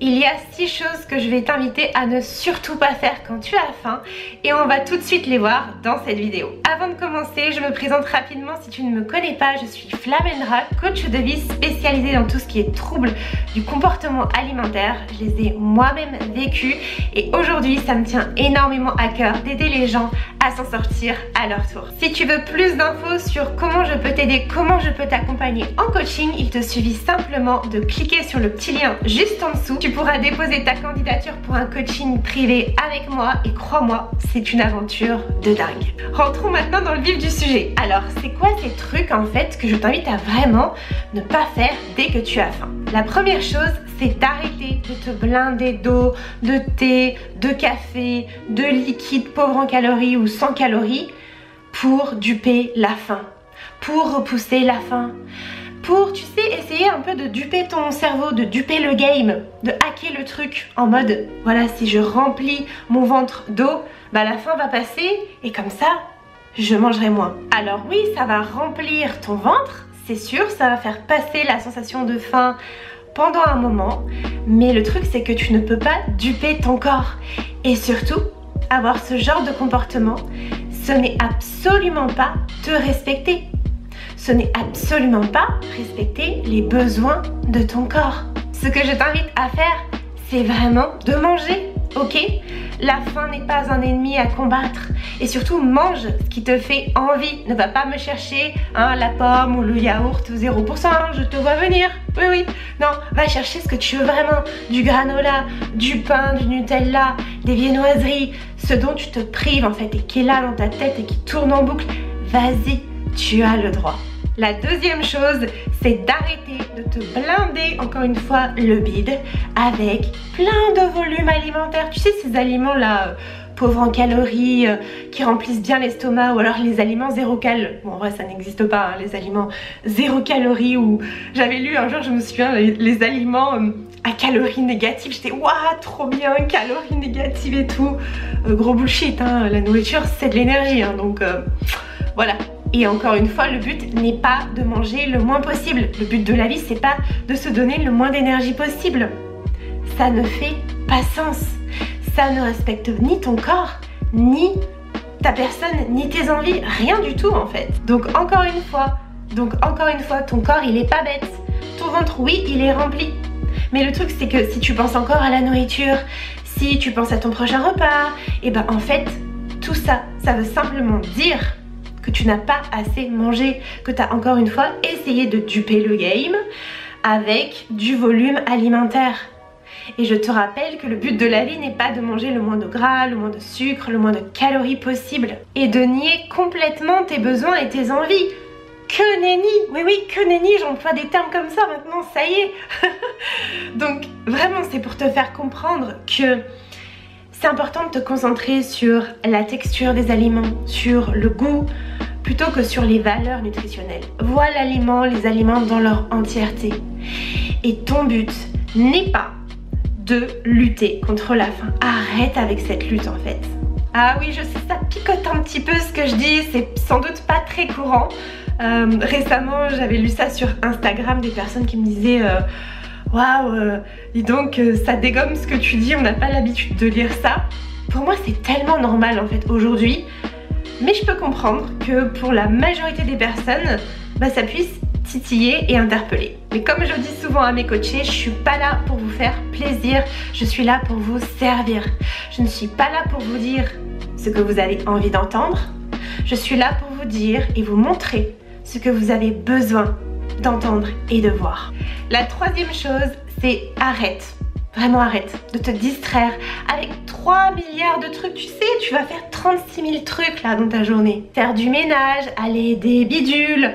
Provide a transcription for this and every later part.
Il y a 6 choses que je vais t'inviter à ne surtout pas faire quand tu as faim et on va tout de suite les voir dans cette vidéo. Avant de commencer, je me présente rapidement si tu ne me connais pas, je suis Flamendra, coach de vie spécialisée dans tout ce qui est troubles du comportement alimentaire. Je les ai moi-même vécus et aujourd'hui ça me tient énormément à cœur d'aider les gens à s'en sortir à leur tour. Si tu veux plus d'infos sur comment je peux t'aider, comment je peux t'accompagner en coaching, il te suffit simplement de cliquer sur le petit lien juste en dessous. Tu pourras déposer ta candidature pour un coaching privé avec moi et crois-moi, c'est une aventure de dingue. Rentrons maintenant dans le vif du sujet. Alors, c'est quoi ces trucs en fait que je t'invite à vraiment ne pas faire dès que tu as faim? La première chose, c'est d'arrêter de te blinder d'eau, de thé, de café, de liquide pauvre en calories ou sans calories pour duper la faim, pour repousser la faim. Pour, tu sais, essayer un peu de duper ton cerveau, de duper le game, de hacker le truc en mode, voilà, si je remplis mon ventre d'eau, bah la faim va passer et comme ça, je mangerai moins. Alors oui, ça va remplir ton ventre, c'est sûr, ça va faire passer la sensation de faim pendant un moment, mais le truc c'est que tu ne peux pas duper ton corps. Et surtout, avoir ce genre de comportement, ce n'est absolument pas te respecter. Ce n'est absolument pas respecter les besoins de ton corps. Ce que je t'invite à faire, c'est vraiment de manger, ok? La faim n'est pas un ennemi à combattre. Et surtout, mange ce qui te fait envie. Ne va pas me chercher la pomme ou le yaourt 0%, je te vois venir. Oui, oui. Non, va chercher ce que tu veux vraiment. Du granola, du pain, du Nutella, des viennoiseries. Ce dont tu te prives en fait et qui est là dans ta tête et qui tourne en boucle. Vas-y, tu as le droit. La deuxième chose, c'est d'arrêter de te blinder, encore une fois, le bide avec plein de volume alimentaire. Tu sais, ces aliments-là, pauvres en calories, qui remplissent bien l'estomac, ou alors les aliments zéro cal. Bon, en vrai, ça n'existe pas, hein, les aliments zéro calories, ou j'avais lu un jour, je me souviens, les aliments à calories négatives. J'étais, waouh, trop bien, calories négatives et tout. Gros bullshit, hein, la nourriture, c'est de l'énergie, hein, donc voilà. Et encore une fois, le but n'est pas de manger le moins possible. Le but de la vie, c'est pas de se donner le moins d'énergie possible. Ça ne fait pas sens. Ça ne respecte ni ton corps, ni ta personne, ni tes envies. Rien du tout en fait. Donc encore une fois, ton corps, il est pas bête. Ton ventre, oui, il est rempli. Mais le truc, c'est que si tu penses encore à la nourriture, si tu penses à ton prochain repas, et ben en fait, tout ça, ça veut simplement dire que tu n'as pas assez mangé, que tu as encore une fois essayé de duper le game avec du volume alimentaire. Et je te rappelle que le but de la vie n'est pas de manger le moins de gras, le moins de sucre, le moins de calories possible et de nier complètement tes besoins et tes envies. Que nenni! Oui, oui, que nenni, j'emploie des termes comme ça maintenant, ça y est. Donc vraiment, c'est pour te faire comprendre que c'est important de te concentrer sur la texture des aliments, sur le goût, plutôt que sur les valeurs nutritionnelles. Vois l'aliment, les aliments dans leur entièreté. Et ton but n'est pas de lutter contre la faim. Arrête avec cette lutte en fait. Ah oui, je sais, ça picote un petit peu ce que je dis, c'est sans doute pas très courant. Récemment, j'avais lu ça sur Instagram, des personnes qui me disaient waouh, dis donc, ça dégomme ce que tu dis, on n'a pas l'habitude de lire ça. Pour moi, c'est tellement normal en fait aujourd'hui. Mais je peux comprendre que pour la majorité des personnes, bah, ça puisse titiller et interpeller. Mais comme je dis souvent à mes coachés, je suis pas là pour vous faire plaisir, je suis là pour vous servir. Je ne suis pas là pour vous dire ce que vous avez envie d'entendre. Je suis là pour vous dire et vous montrer ce que vous avez besoin d'entendre et de voir. La troisième chose, c'est arrête. Vraiment arrête de te distraire avec 3 milliards de trucs. Tu sais, tu vas faire 36 000 trucs là dans ta journée. Faire du ménage, aller aider bidules,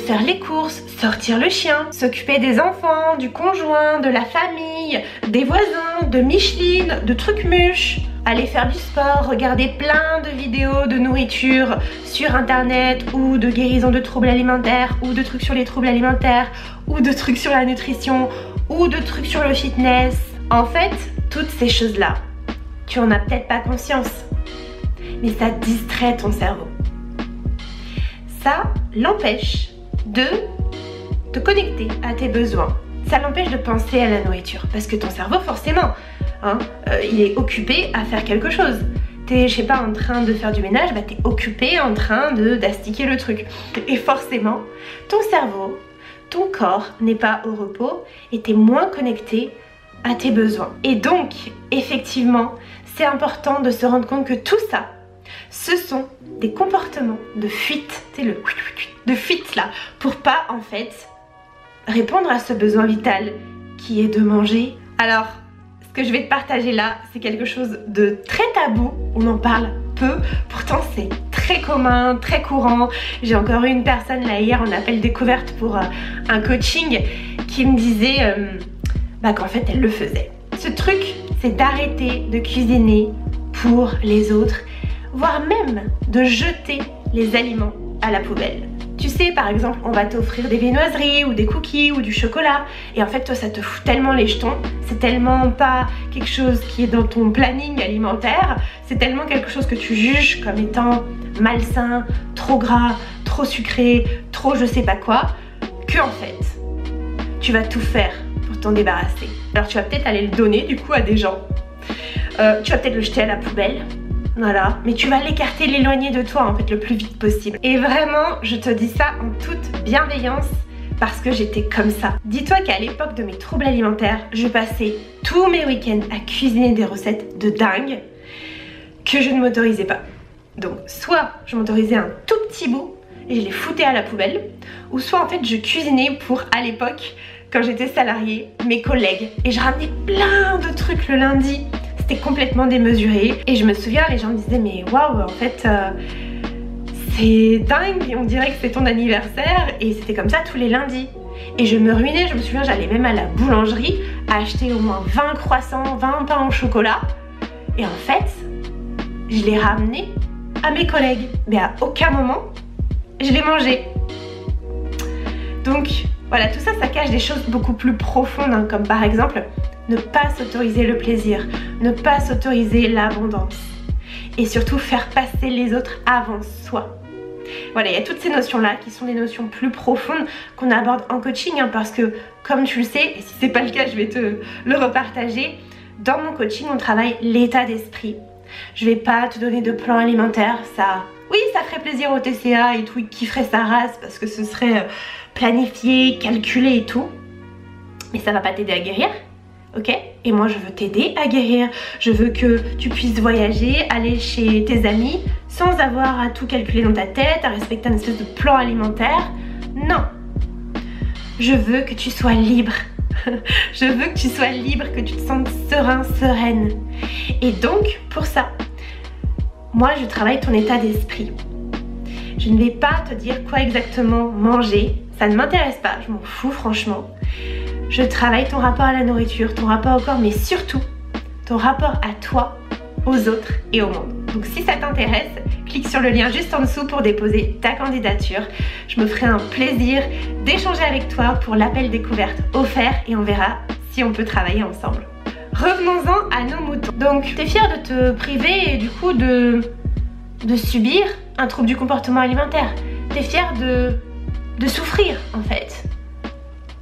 faire les courses, sortir le chien, s'occuper des enfants, du conjoint, de la famille, des voisins, de Micheline, de trucs mûches. Aller faire du sport, regarder plein de vidéos de nourriture sur internet ou de guérison de troubles alimentaires ou de trucs sur les troubles alimentaires ou de trucs sur la nutrition ou de trucs sur le fitness. En fait, toutes ces choses-là, tu en as peut-être pas conscience, mais ça distrait ton cerveau. Ça l'empêche de te connecter à tes besoins. ça l'empêche de penser à la nourriture. Parce que ton cerveau, forcément, hein, il est occupé à faire quelque chose. T'es, je sais pas, en train de faire du ménage, bah t'es occupé en train d'astiquer le truc. Et forcément, ton cerveau, ton corps n'est pas au repos et t'es moins connecté à tes besoins. Et donc, effectivement, c'est important de se rendre compte que tout ça, ce sont des comportements de fuite, c'est le de fuite là, pour pas en fait répondre à ce besoin vital qui est de manger. Alors, ce que je vais te partager là, c'est quelque chose de très tabou, on en parle peu, pourtant c'est très commun, très courant. J'ai encore eu une personne là hier en appel découverte pour un coaching qui me disait qu'en fait elle le faisait. Ce truc, c'est d'arrêter de cuisiner pour les autres, voire même de jeter les aliments à la poubelle. Tu sais, par exemple, on va t'offrir des viennoiseries ou des cookies ou du chocolat et en fait toi ça te fout tellement les jetons, c'est tellement pas quelque chose qui est dans ton planning alimentaire, c'est tellement quelque chose que tu juges comme étant malsain, trop gras, trop sucré, trop je sais pas quoi, que en fait tu vas tout faire pour t'en débarrasser. Alors tu vas peut-être aller le donner du coup à des gens, tu vas peut-être le jeter à la poubelle. Voilà, mais tu vas l'écarter, l'éloigner de toi en fait le plus vite possible. Et vraiment, je te dis ça en toute bienveillance parce que j'étais comme ça. Dis-toi qu'à l'époque de mes troubles alimentaires, je passais tous mes week-ends à cuisiner des recettes de dingue que je ne m'autorisais pas. Donc soit je m'autorisais un tout petit bout et je les foutais à la poubelle, ou soit en fait je cuisinais pour, à l'époque, quand j'étais salariée, mes collègues. Et je ramenais plein de trucs le lundi. C'était complètement démesuré et je me souviens, les gens me disaient mais waouh, en fait c'est dingue, on dirait que c'est ton anniversaire, et c'était comme ça tous les lundis. Et je me ruinais, je me souviens, j'allais même à la boulangerie acheter au moins 20 croissants, 20 pains au chocolat, et en fait je les ramenais à mes collègues, mais à aucun moment je les mangeais. Donc voilà, tout ça, ça cache des choses beaucoup plus profondes, hein, comme par exemple ne pas s'autoriser le plaisir, ne pas s'autoriser l'abondance et surtout faire passer les autres avant soi. Voilà, il y a toutes ces notions-là qui sont des notions plus profondes qu'on aborde en coaching, hein, parce que comme tu le sais, et si c'est pas le cas, je vais te le repartager, dans mon coaching, on travaille l'état d'esprit. Je vais pas te donner de plan alimentaire, ça, oui, ça ferait plaisir au TCA et tout, qui ferait sa race parce que ce serait planifié, calculé et tout, mais ça va pas t'aider à guérir. Ok? Et moi je veux t'aider à guérir, je veux que tu puisses voyager, aller chez tes amis sans avoir à tout calculer dans ta tête, à respecter un espèce de plan alimentaire. Non, je veux que tu sois libre. Je veux que tu sois libre, que tu te sentes serein, sereine. Et donc pour ça, moi je travaille ton état d'esprit. Je ne vais pas te dire quoi exactement manger, ça ne m'intéresse pas, je m'en fous franchement. Je travaille ton rapport à la nourriture, ton rapport au corps, mais surtout ton rapport à toi, aux autres et au monde. Donc si ça t'intéresse, clique sur le lien juste en dessous pour déposer ta candidature. Je me ferai un plaisir d'échanger avec toi pour l'appel découverte offert et on verra si on peut travailler ensemble. Revenons-en à nos moutons. Donc tu es fière de te priver et du coup de subir un trouble du comportement alimentaire. Tu es fière de souffrir en fait.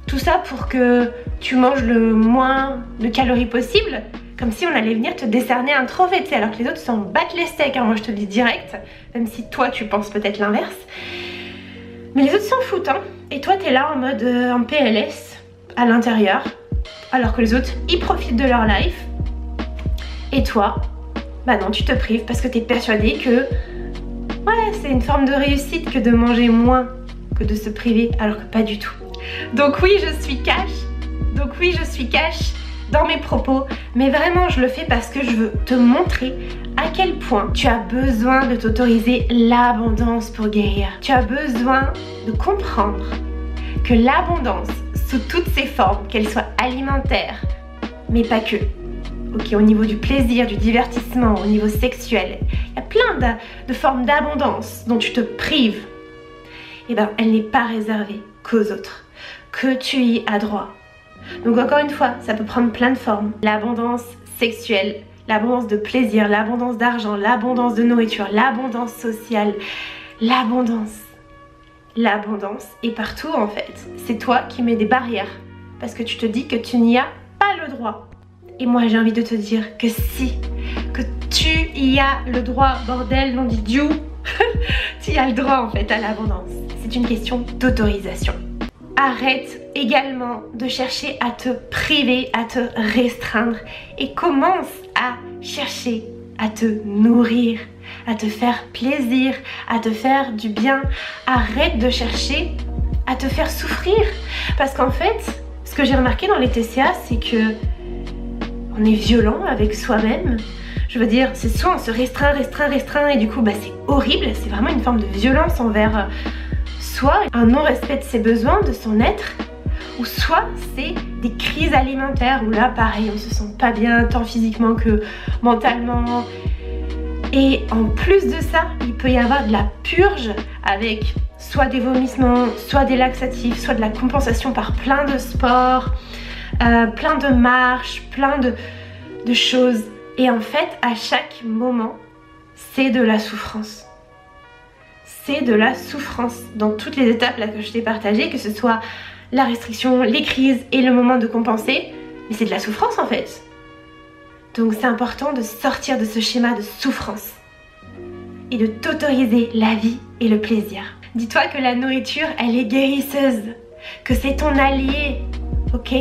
Tout ça pour que tu manges le moins de calories possible, comme si on allait venir te décerner un trophée, tu sais, alors que les autres s'en battent les steaks, hein, moi je te le dis direct, même si toi tu penses peut-être l'inverse. Mais les autres s'en foutent, hein, et toi t'es là en mode en PLS, à l'intérieur, alors que les autres, ils profitent de leur life, et toi, bah non, tu te prives parce que t'es persuadé que, ouais, c'est une forme de réussite que de manger moins que de se priver, alors que pas du tout. Donc oui, je suis cash dans mes propos, mais vraiment je le fais parce que je veux te montrer à quel point tu as besoin de t'autoriser l'abondance pour guérir. Tu as besoin de comprendre que l'abondance, sous toutes ses formes, qu'elle soit alimentaire, mais pas que, ok, au niveau du plaisir, du divertissement, au niveau sexuel, il y a plein de formes d'abondance dont tu te prives, et ben elle n'est pas réservée qu'aux autres, que tu y as droit. Donc encore une fois, ça peut prendre plein de formes. L'abondance sexuelle, l'abondance de plaisir, l'abondance d'argent, l'abondance de nourriture, l'abondance sociale, l'abondance est partout en fait. C'est toi qui mets des barrières parce que tu te dis que tu n'y as pas le droit. Et moi j'ai envie de te dire que si, que tu y as le droit, bordel, nom d'idiot. Tu y as le droit en fait à l'abondance. C'est une question d'autorisation. Arrête également de chercher à te priver, à te restreindre et commence à chercher à te nourrir, à te faire plaisir, à te faire du bien. Arrête de chercher à te faire souffrir. Parce qu'en fait, ce que j'ai remarqué dans les TCA, c'est que on est violent avec soi-même. Je veux dire, c'est soit on se restreint et du coup c'est horrible, c'est vraiment une forme de violence envers soit un non-respect de ses besoins, de son être, ou soit c'est des crises alimentaires où là pareil on se sent pas bien tant physiquement que mentalement. Et en plus de ça, il peut y avoir de la purge avec soit des vomissements, soit des laxatifs, soit de la compensation par plein de sports, plein de marches, plein de choses. Et en fait, à chaque moment, c'est de la souffrance. C'est de la souffrance dans toutes les étapes là que je t'ai partagées, que ce soit la restriction, les crises et le moment de compenser. Mais c'est de la souffrance en fait. Donc c'est important de sortir de ce schéma de souffrance et de t'autoriser la vie et le plaisir. Dis-toi que la nourriture, elle est guérisseuse, que c'est ton allié, ok ?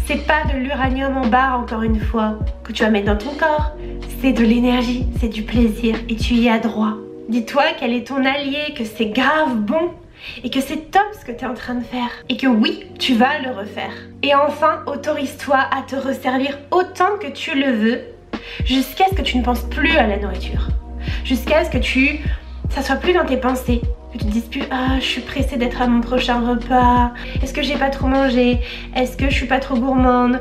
C'est pas de l'uranium en barre, encore une fois, que tu vas mettre dans ton corps. C'est de l'énergie, c'est du plaisir et tu y as droit. Dis-toi qu'elle est ton allié, que c'est grave bon et que c'est top ce que tu es en train de faire. Et que oui, tu vas le refaire. Et enfin, autorise-toi à te resservir autant que tu le veux jusqu'à ce que tu ne penses plus à la nourriture. Jusqu'à ce que ça soit plus dans tes pensées. Que tu te dises plus « Ah, je suis pressée d'être à mon prochain repas. Est-ce que j'ai pas trop mangé? Est-ce que je suis pas trop gourmande?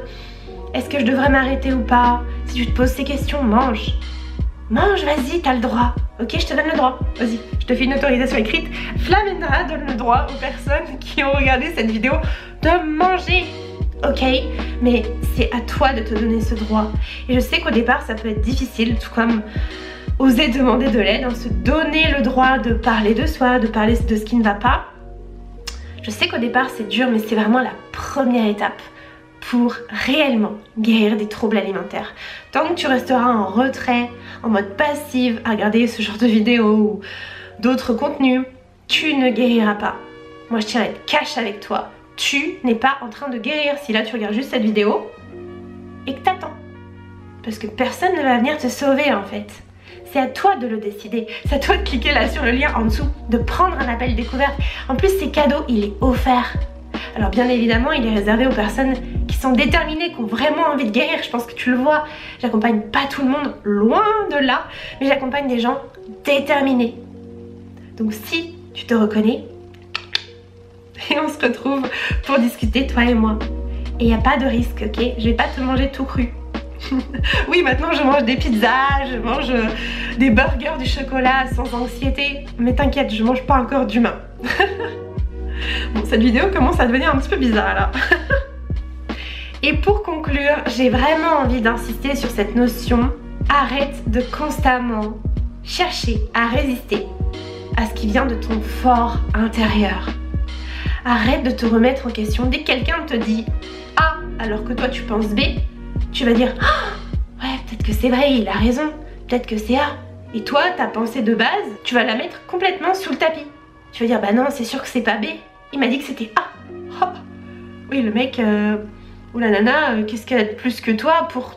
Est-ce que je devrais m'arrêter ou pas ?» Si tu te poses ces questions, mange. Mange, vas-y, t'as le droit. Ok, je te donne le droit. Vas-y, je te fais une autorisation écrite. Flamendra donne le droit aux personnes qui ont regardé cette vidéo de manger. Ok, mais c'est à toi de te donner ce droit. Et je sais qu'au départ, ça peut être difficile, tout comme oser demander de l'aide, se donner le droit de parler de soi, de parler de ce qui ne va pas. Je sais qu'au départ c'est dur, mais c'est vraiment la première étape pour réellement guérir des troubles alimentaires. Tant que tu resteras en retrait, en mode passif, à regarder ce genre de vidéos ou d'autres contenus, tu ne guériras pas. Moi je tiens à être cash avec toi. Tu n'es pas en train de guérir si là tu regardes juste cette vidéo et que t'attends. Parce que personne ne va venir te sauver en fait. C'est à toi de le décider, c'est à toi de cliquer là sur le lien en dessous, de prendre un appel découverte. En plus c'est cadeau, il est offert. Alors bien évidemment il est réservé aux personnes qui sont déterminées, qui ont vraiment envie de guérir. Je pense que tu le vois, j'accompagne pas tout le monde, loin de là, mais j'accompagne des gens déterminés. Donc si tu te reconnais, et on se retrouve pour discuter toi et moi. Et il n'y a pas de risque, ok? Je vais pas te manger tout cru. Oui, maintenant je mange des pizzas, je mange des burgers, du chocolat sans anxiété. Mais t'inquiète, je mange pas encore d'humain. Bon, cette vidéo commence à devenir un petit peu bizarre là. Et pour conclure, j'ai vraiment envie d'insister sur cette notion. Arrête de constamment chercher à résister à ce qui vient de ton fort intérieur. Arrête de te remettre en question. Dès que quelqu'un te dit A alors que toi tu penses B, tu vas dire oh, ouais, peut-être que c'est vrai, il a raison, peut-être que c'est A. Et toi, ta pensée de base, tu vas la mettre complètement sous le tapis. Tu vas dire bah non, c'est sûr que c'est pas B, il m'a dit que c'était A. Oh. Oui, le mec ou la nana, qu'est-ce qu'elle a de plus que toi pour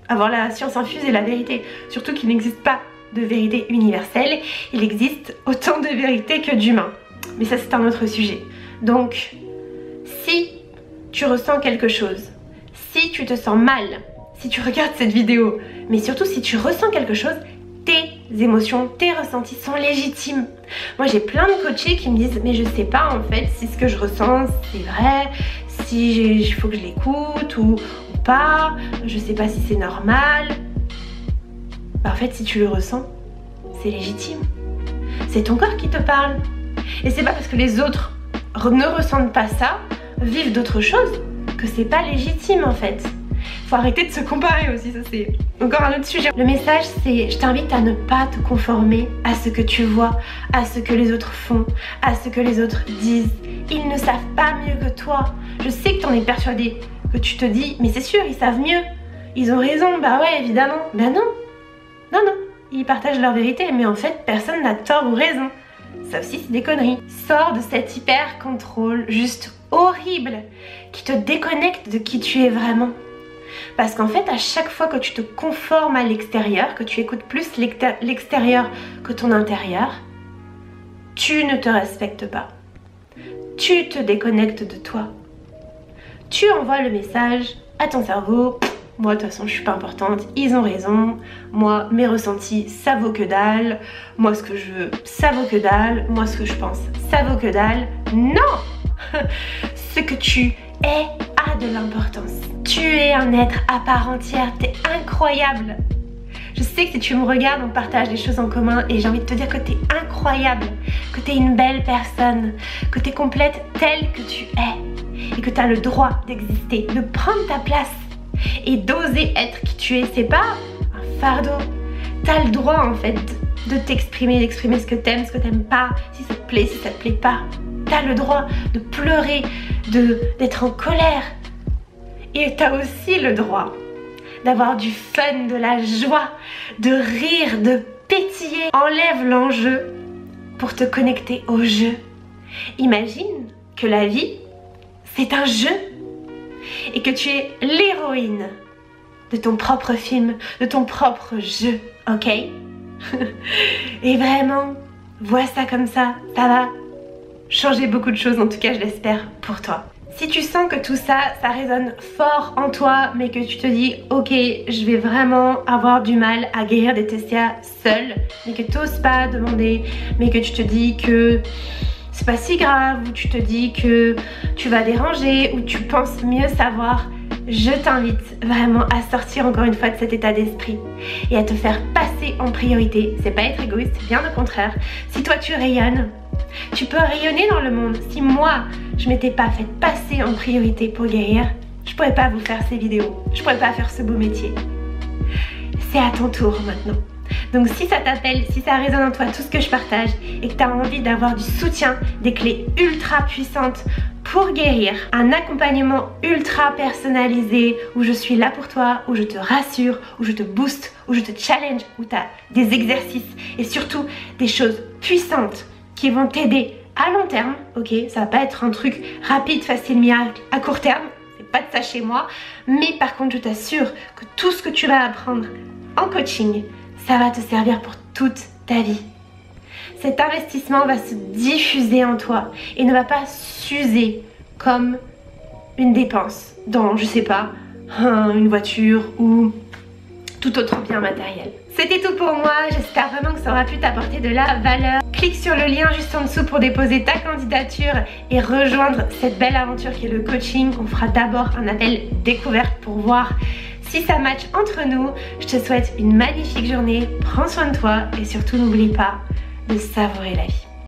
avoir la science infuse et la vérité? Surtout qu'il n'existe pas de vérité universelle, il existe autant de vérités que d'humains. Mais ça c'est un autre sujet. Donc, si tu ressens quelque chose, si tu te sens mal, si tu regardes cette vidéo, mais surtout si tu ressens quelque chose, tes émotions, tes ressentis sont légitimes. Moi j'ai plein de coachés qui me disent mais je sais pas en fait si ce que je ressens c'est vrai, si il faut que je l'écoute ou pas, je sais pas si c'est normal. Bah, en fait si tu le ressens, c'est légitime. C'est ton corps qui te parle. Et c'est pas parce que les autres ne ressentent pas ça, vivent d'autres choses, que c'est pas légitime en fait. Faut arrêter de se comparer aussi, ça c'est encore un autre sujet. Le message c'est, je t'invite à ne pas te conformer à ce que tu vois, à ce que les autres font, à ce que les autres disent Ils ne savent pas mieux que toi. Je sais que tu en es persuadée, que tu te dis, mais c'est sûr, ils savent mieux. Ils ont raison, bah ouais, évidemment. Ben non, non, non, ils partagent leur vérité, mais en fait, personne n'a tort ou raison. Ça aussi, c'est des conneries. Sors de cet hyper contrôle juste horrible qui te déconnecte de qui tu es vraiment. Parce qu'en fait, à chaque fois que tu te conformes à l'extérieur, que tu écoutes plus l'extérieur que ton intérieur, tu ne te respectes pas. Tu te déconnectes de toi. Tu envoies le message à ton cerveau. Moi, de toute façon, je suis pas importante. Ils ont raison. Moi, mes ressentis, ça vaut que dalle. Moi, ce que je veux, ça vaut que dalle. Moi, ce que je pense, ça vaut que dalle. Non! Ce que tu es a de l'importance. Tu es un être à part entière. T'es incroyable. Je sais que si tu me regardes, on partage des choses en commun et j'ai envie de te dire que t'es incroyable, que t'es une belle personne, que t'es complète telle que tu es et que t'as le droit d'exister, de prendre ta place et d'oser être qui tu es. C'est pas un fardeau. T'as le droit en fait de t'exprimer, d'exprimer ce que t'aimes, ce que t'aimes pas, si ça te plaît, si ça te plaît pas. T'as le droit de pleurer, d'être en colère. Et t'as aussi le droit d'avoir du fun, de la joie, de rire, de pétiller. Enlève l'enjeu pour te connecter au jeu. Imagine que la vie, c'est un jeu et que tu es l'héroïne de ton propre film, de ton propre jeu, ok? Et vraiment, vois ça comme ça va changer beaucoup de choses, en tout cas je l'espère pour toi. Si tu sens que tout ça, ça résonne fort en toi, mais que tu te dis ok, je vais vraiment avoir du mal à guérir des TCA seule, mais que tu n'oses pas demander, mais que tu te dis que c'est pas si grave, ou tu te dis que tu vas déranger, ou tu penses mieux savoir, je t'invite vraiment à sortir encore une fois de cet état d'esprit et à te faire passer en priorité. C'est pas être égoïste, c'est bien au contraire. Si toi tu rayonnes, tu peux rayonner dans le monde. Si moi, je m'étais pas fait passer en priorité pour guérir, je pourrais pas vous faire ces vidéos, je pourrais pas faire ce beau métier. C'est à ton tour maintenant. Donc si ça t'appelle, si ça résonne en toi tout ce que je partage et que tu as envie d'avoir du soutien, des clés ultra puissantes pour guérir, un accompagnement ultra personnalisé où je suis là pour toi, où je te rassure, où je te booste, où je te challenge, où tu as des exercices et surtout des choses puissantes qui vont t'aider à long terme, ok? Ça va pas être un truc rapide, facile, miracle à court terme, c'est pas de ça chez moi, mais par contre je t'assure que tout ce que tu vas apprendre en coaching, ça va te servir pour toute ta vie. Cet investissement va se diffuser en toi et ne va pas s'user comme une dépense dans, je sais pas, une voiture ou tout autre bien matériel. C'était tout pour moi, j'espère vraiment que ça aura pu t'apporter de la valeur. Clique sur le lien juste en dessous pour déposer ta candidature et rejoindre cette belle aventure qui est le coaching. On fera d'abord un appel découverte pour voir si ça match entre nous. Je te souhaite une magnifique journée, prends soin de toi et surtout n'oublie pas de savourer la vie.